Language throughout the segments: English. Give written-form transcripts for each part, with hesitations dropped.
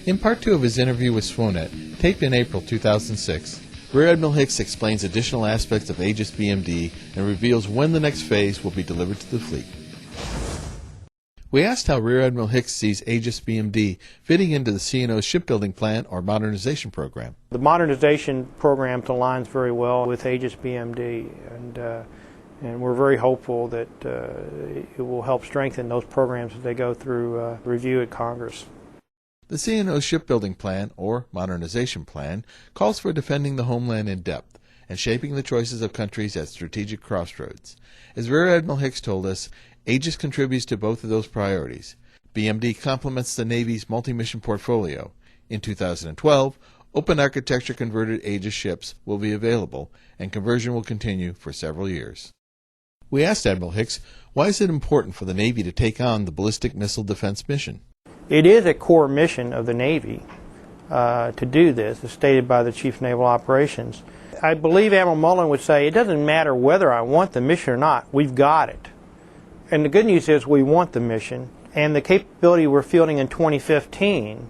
In part 2 of his interview with SWONET, taped in April 2006, Rear Admiral Hicks explains additional aspects of Aegis BMD and reveals when the next phase will be delivered to the fleet. We asked how Rear Admiral Hicks sees Aegis BMD fitting into the CNO's shipbuilding plan or modernization program. The modernization program aligns very well with Aegis BMD, and we're very hopeful that it will help strengthen those programs as they go through review at Congress. The CNO's shipbuilding plan, or modernization plan, calls for defending the homeland in depth and shaping the choices of countries at strategic crossroads. As Rear Admiral Hicks told us, Aegis contributes to both of those priorities. BMD complements the Navy's multi-mission portfolio. In 2012, open architecture converted Aegis ships will be available, and conversion will continue for several years. We asked Admiral Hicks, why is it important for the Navy to take on the ballistic missile defense mission? It is a core mission of the Navy to do this, as stated by the Chief of Naval Operations. I believe Admiral Mullen would say, it doesn't matter whether I want the mission or not, we've got it. And the good news is we want the mission, and the capability we're fielding in 2015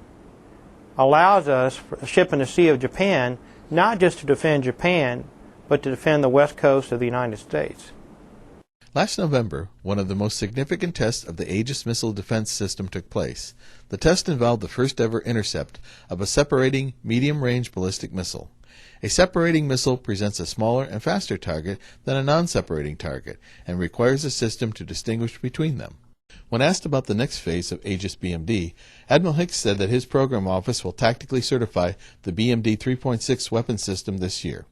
allows us, a ship in the Sea of Japan, not just to defend Japan, but to defend the west coast of the United States. Last November, one of the most significant tests of the Aegis Missile Defense System took place. The test involved the first-ever intercept of a separating medium-range ballistic missile. A separating missile presents a smaller and faster target than a non-separating target and requires a system to distinguish between them. When asked about the next phase of Aegis BMD, Admiral Hicks said that his program office will tactically certify the BMD 3.6 weapon system this year.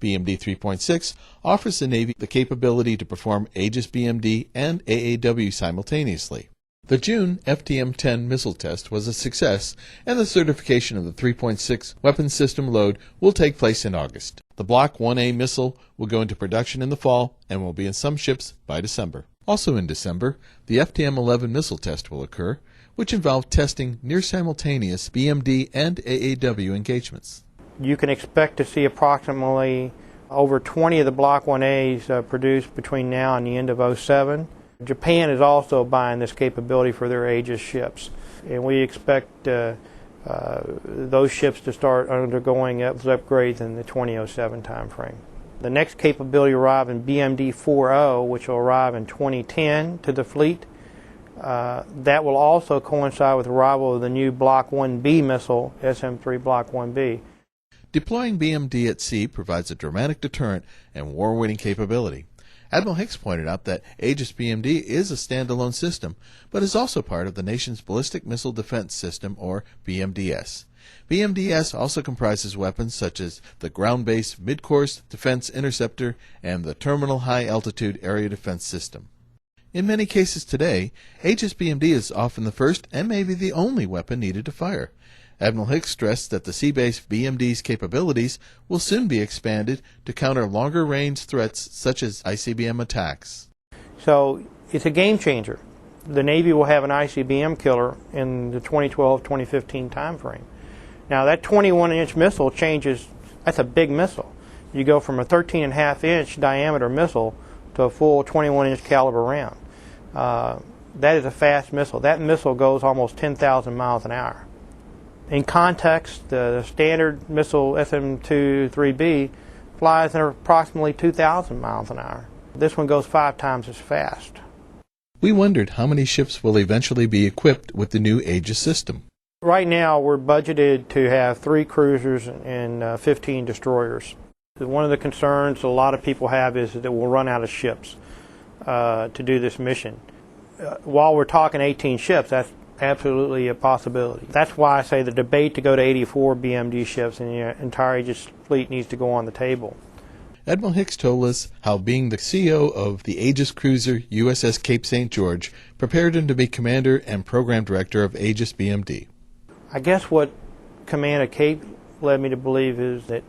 BMD 3.6 offers the Navy the capability to perform Aegis BMD and AAW simultaneously. The June FTM-10 missile test was a success, and the certification of the 3.6 weapon system load will take place in August. The Block 1A missile will go into production in the fall and will be in some ships by December. Also in December, the FTM-11 missile test will occur, which involved testing near-simultaneous BMD and AAW engagements. You can expect to see approximately over 20 of the Block 1As produced between now and the end of 2007. Japan is also buying this capability for their Aegis ships, and we expect those ships to start undergoing upgrades in the 2007 timeframe. The next capability will arrive in BMD 4.0, which will arrive in 2010 to the fleet. That will also coincide with the arrival of the new Block 1B missile, SM-3 Block 1B. Deploying BMD at sea provides a dramatic deterrent and war-winning capability. Admiral Hicks pointed out that Aegis BMD is a standalone system, but is also part of the nation's Ballistic Missile Defense System, or BMDS. BMDS also comprises weapons such as the Ground-Based Mid-Course Defense Interceptor and the Terminal High-Altitude Area Defense System. In many cases today, Aegis BMD is often the first and maybe the only weapon needed to fire. Admiral Hicks stressed that the sea-based BMD's capabilities will soon be expanded to counter longer-range threats such as ICBM attacks. So it's a game changer. The Navy will have an ICBM killer in the 2012-2015 timeframe. Now that 21-inch missile changes, that's a big missile. You go from a 13.5-inch diameter missile to a full 21-inch caliber round. That is a fast missile. That missile goes almost 10,000 miles an hour. In context, the standard missile SM-2-3B flies at approximately 2,000 miles an hour. This one goes 5 times as fast. We wondered how many ships will eventually be equipped with the new Aegis system. Right now, we're budgeted to have 3 cruisers and 15 destroyers. One of the concerns a lot of people have is that we'll run out of ships to do this mission. While we're talking 18 ships, that's absolutely a possibility. That's why I say the debate to go to 84 BMD ships in the entire Aegis fleet needs to go on the table. Admiral Hicks told us how being the CEO of the Aegis cruiser USS Cape St. George prepared him to be commander and program director of Aegis BMD. I guess what Command of Cape led me to believe is that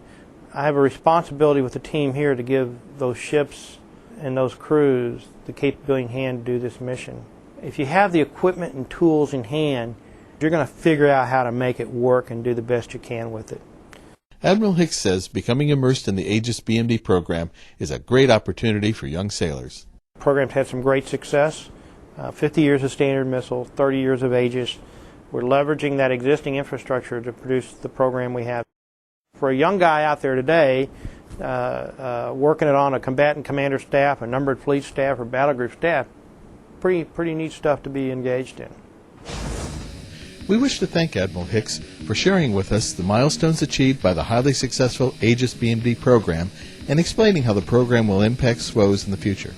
I have a responsibility with the team here to give those ships and those crews the capability in hand to do this mission. If you have the equipment and tools in hand, you're going to figure out how to make it work and do the best you can with it. Admiral Hicks says becoming immersed in the Aegis BMD program is a great opportunity for young sailors. The program's had some great success. 50 years of Standard Missile, 30 years of Aegis. We're leveraging that existing infrastructure to produce the program we have. For a young guy out there today, working it on a combatant commander staff, a numbered fleet staff, or battle group staff, pretty neat stuff to be engaged in. We wish to thank Admiral Hicks for sharing with us the milestones achieved by the highly successful Aegis BMD program and explaining how the program will impact SWOs in the future.